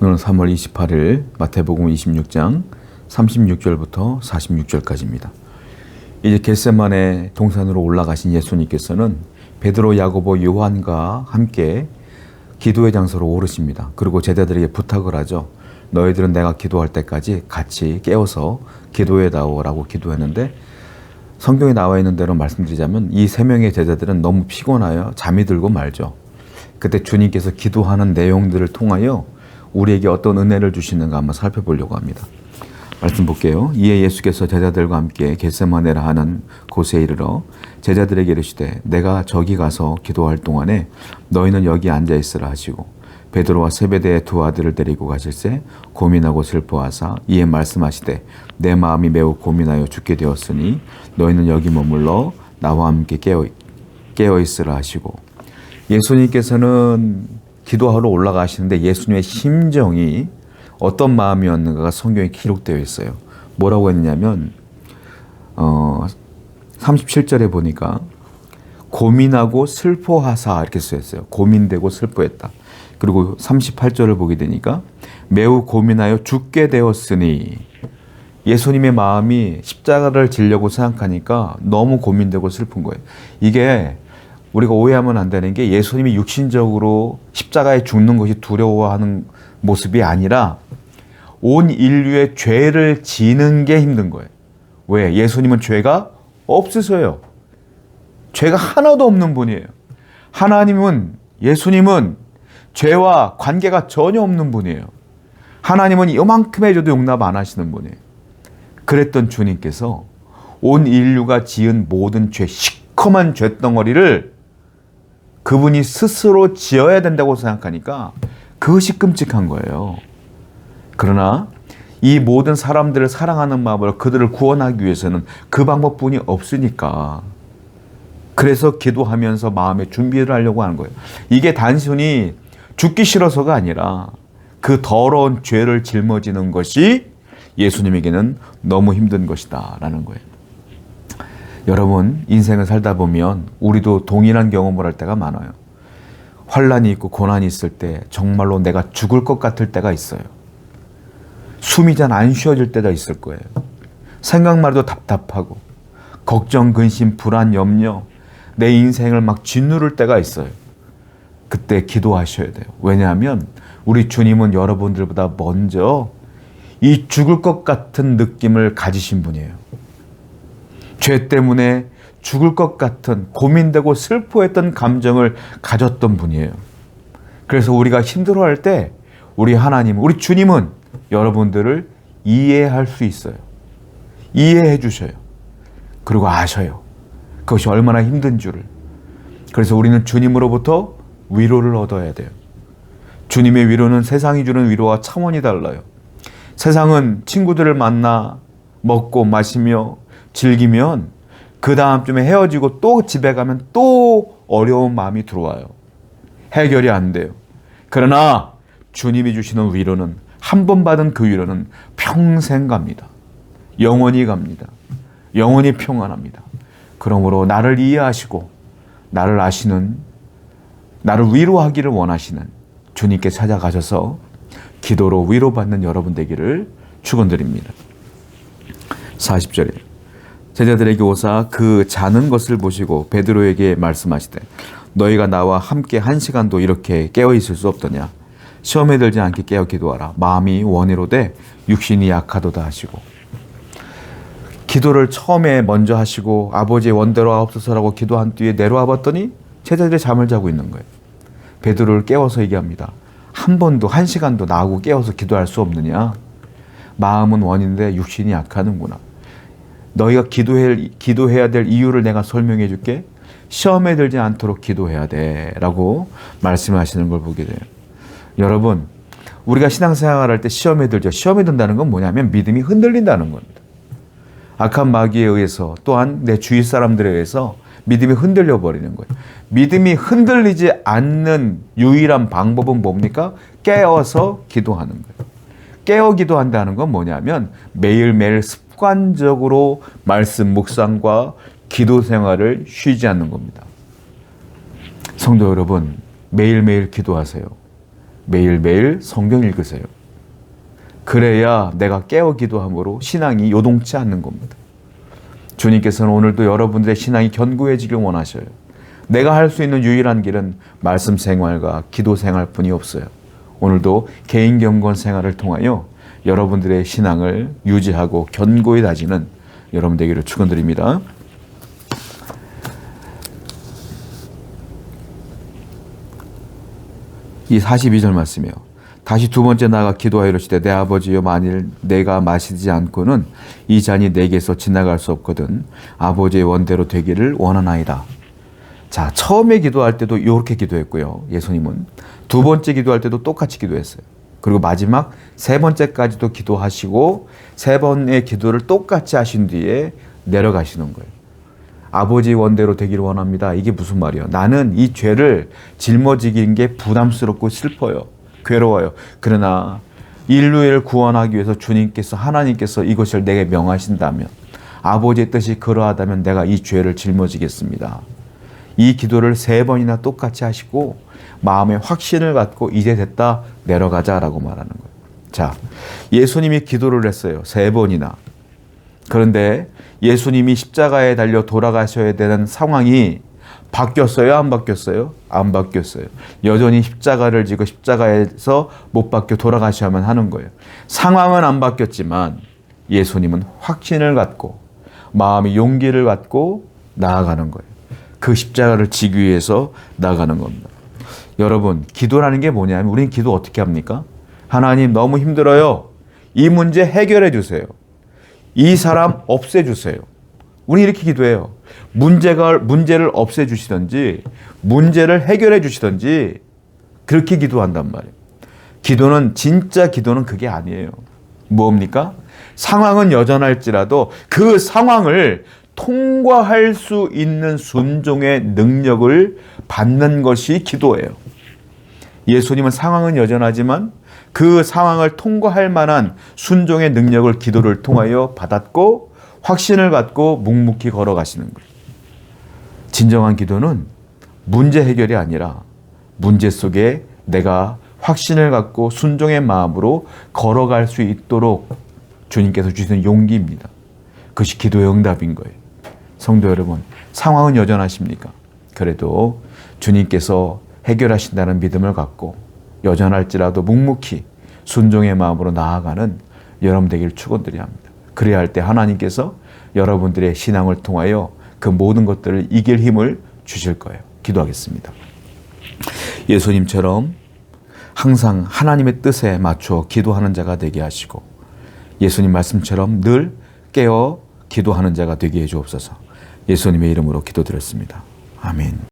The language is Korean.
오늘은 3월 28일 마태복음 26장 36절부터 46절까지입니다. 이제 겟세마네 동산으로 올라가신 예수님께서는 베드로, 야고보, 요한과 함께 기도의 장소로 오르십니다. 그리고 제자들에게 부탁을 하죠. 너희들은 내가 기도할 때까지 같이 깨어서 기도해다오라고 기도했는데, 성경에 나와 있는 대로 말씀드리자면 이 세 명의 제자들은 너무 피곤하여 잠이 들고 말죠. 그때 주님께서 기도하는 내용들을 통하여 우리에게 어떤 은혜를 주시는가 한번 살펴보려고 합니다. 말씀 볼게요. 이에 예수께서 제자들과 함께 겟세마네라 하는 곳에 이르러 제자들에게 이르시되 내가 저기 가서 기도할 동안에 너희는 여기 앉아 있으라 하시고, 베드로와 세베대의 두 아들을 데리고 가실새 고민하고 슬퍼하사 이에 말씀하시되 내 마음이 매우 고민하여 죽게 되었으니 너희는 여기 머물러 나와 함께 깨어 있으라 하시고, 예수님께서는 기도하러 올라가시는데 예수님의 심정이 어떤 마음이었는가가 성경에 기록되어 있어요. 뭐라고 했냐면 37절에 보니까 고민하고 슬퍼하사 이렇게 쓰였어요. 고민되고 슬퍼했다. 그리고 38절을 보게 되니까 매우 고민하여 죽게 되었으니, 예수님의 마음이 십자가를 지려고 생각하니까 너무 고민되고 슬픈 거예요. 이게 우리가 오해하면 안 되는 게, 예수님이 육신적으로 십자가에 죽는 것이 두려워하는 모습이 아니라 온 인류의 죄를 지는 게 힘든 거예요. 왜? 예수님은 죄가 없으셔요. 죄가 하나도 없는 분이에요. 예수님은 죄와 관계가 전혀 없는 분이에요. 하나님은 이만큼 해줘도 용납 안 하시는 분이에요. 그랬던 주님께서 온 인류가 지은 모든 죄, 시커먼 죄덩어리를 그분이 스스로 지어야 된다고 생각하니까 그것이 끔찍한 거예요. 그러나 이 모든 사람들을 사랑하는 마음으로 그들을 구원하기 위해서는 그 방법뿐이 없으니까, 그래서 기도하면서 마음의 준비를 하려고 하는 거예요. 이게 단순히 죽기 싫어서가 아니라 그 더러운 죄를 짊어지는 것이 예수님에게는 너무 힘든 것이다 라는 거예요. 여러분, 인생을 살다 보면 우리도 동일한 경험을 할 때가 많아요. 환난이 있고 고난이 있을 때 정말로 내가 죽을 것 같을 때가 있어요. 숨이 잘 안 쉬어질 때가 있을 거예요. 생각만 해도 답답하고 걱정, 근심, 불안, 염려, 내 인생을 막 짓누를 때가 있어요. 그때 기도하셔야 돼요. 왜냐하면 우리 주님은 여러분들보다 먼저 이 죽을 것 같은 느낌을 가지신 분이에요. 죄 때문에 죽을 것 같은 고민되고 슬퍼했던 감정을 가졌던 분이에요. 그래서 우리가 힘들어할 때 우리 하나님, 우리 주님은 여러분들을 이해할 수 있어요. 이해해 주셔요. 그리고 아셔요. 그것이 얼마나 힘든 줄을. 그래서 우리는 주님으로부터 위로를 얻어야 돼요. 주님의 위로는 세상이 주는 위로와 차원이 달라요. 세상은 친구들을 만나 먹고 마시며 즐기면 그 다음쯤에 헤어지고 또 집에 가면 또 어려운 마음이 들어와요. 해결이 안 돼요. 그러나 주님이 주시는 위로는, 한 번 받은 그 위로는 평생 갑니다. 영원히 갑니다. 영원히 평안합니다. 그러므로 나를 이해하시고 나를 아시는, 나를 위로하기를 원하시는 주님께 찾아가셔서 기도로 위로받는 여러분 되기를 축원드립니다. 40절에 제자들에게 오사 그 자는 것을 보시고 베드로에게 말씀하시되 너희가 나와 함께 1시간도 이렇게 깨어 있을 수 없더냐. 시험에 들지 않게 깨어 기도하라. 마음이 원이로되 육신이 약하도다 하시고, 기도를 처음에 먼저 하시고 아버지의 원대로 하옵소서라고 기도한 뒤에 내려와 봤더니 제자들이 잠을 자고 있는 거예요. 베드로를 깨워서 얘기합니다. 한 번도 1시간도 나하고 깨워서 기도할 수 없느냐. 마음은 원인데 육신이 약하는구나. 너희가 기도해야 될 이유를 내가 설명해 줄게. 시험에 들지 않도록 기도해야 돼 라고 말씀하시는 걸 보게 돼요. 여러분, 우리가 신앙생활 할 때 시험에 들죠. 시험에 든다는 건 뭐냐면 믿음이 흔들린다는 겁니다. 악한 마귀에 의해서, 또한 내 주위 사람들에 의해서 믿음이 흔들려 버리는 거예요. 믿음이 흔들리지 않는 유일한 방법은 뭡니까? 깨어서 기도하는 거예요. 깨어 기도한다는 건 뭐냐면 매일매일 습관적으로 말씀 묵상과 기도 생활을 쉬지 않는 겁니다. 성도 여러분, 매일매일 기도하세요. 매일매일 성경 읽으세요. 그래야 내가 깨어 기도함으로 신앙이 요동치 않는 겁니다. 주님께서는 오늘도 여러분들의 신앙이 견고해지길 원하셔요. 내가 할 수 있는 유일한 길은 말씀 생활과 기도 생활뿐이 없어요. 오늘도 개인 경건 생활을 통하여 여러분들의 신앙을 유지하고 견고히 다지는 여러분 되기를 축원드립니다. 이 42절 말씀이요. 다시 두 번째 나아가 기도하여 이르시되 내 아버지여 만일 내가 마시지 않고는 이 잔이 내게서 지나갈 수 없거든 아버지의 원대로 되기를 원하나이다. 자, 처음에 기도할 때도 이렇게 기도했고요. 예수님은 두 번째 기도할 때도 똑같이 기도했어요. 그리고 마지막 세 번째까지도 기도하시고 세 번의 기도를 똑같이 하신 뒤에 내려가시는 거예요. 아버지의 원대로 되기를 원합니다. 이게 무슨 말이에요? 나는 이 죄를 짊어지긴 게 부담스럽고 슬퍼요. 괴로워요. 그러나 인류를 구원하기 위해서 주님께서 하나님께서 이것을 내게 명하신다면 아버지의 뜻이 그러하다면 내가 이 죄를 짊어지겠습니다. 이 기도를 세 번이나 똑같이 하시고 마음의 확신을 갖고 이제 됐다 내려가자라고 말하는 거예요. 자, 예수님이 기도를 했어요. 세 번이나. 그런데 예수님이 십자가에 달려 돌아가셔야 되는 상황이 바뀌었어요? 안 바뀌었어요? 안 바뀌었어요. 여전히 십자가를 지고 십자가에서 못 박혀 돌아가셔야만 하는 거예요. 상황은 안 바뀌었지만 예수님은 확신을 갖고 마음의 용기를 갖고 나아가는 거예요. 그 십자가를 지기 위해서 나아가는 겁니다. 여러분, 기도라는 게 뭐냐면 우리는 기도 어떻게 합니까? 하나님 너무 힘들어요. 이 문제 해결해 주세요. 이 사람 없애주세요. 우리 이렇게 기도해요. 문제를 없애주시든지 문제를 해결해 주시든지 그렇게 기도한단 말이에요. 진짜 기도는 그게 아니에요. 뭡니까? 상황은 여전할지라도 그 상황을 통과할 수 있는 순종의 능력을 받는 것이 기도예요. 예수님은 상황은 여전하지만 그 상황을 통과할 만한 순종의 능력을 기도를 통하여 받았고 확신을 갖고 묵묵히 걸어가시는 거예요. 진정한 기도는 문제 해결이 아니라 문제 속에 내가 확신을 갖고 순종의 마음으로 걸어갈 수 있도록 주님께서 주시는 용기입니다. 그것이 기도의 응답인 거예요. 성도 여러분, 상황은 여전하십니까? 그래도 주님께서 해결하신다는 믿음을 갖고 여전할지라도 묵묵히 순종의 마음으로 나아가는 여러분 되기를 축원드려야 합니다. 그래야 할 때 하나님께서 여러분들의 신앙을 통하여 그 모든 것들을 이길 힘을 주실 거예요. 기도하겠습니다. 예수님처럼 항상 하나님의 뜻에 맞춰 기도하는 자가 되게 하시고 예수님 말씀처럼 늘 깨어 기도하는 자가 되게 해 주옵소서. 예수님의 이름으로 기도드렸습니다. 아멘.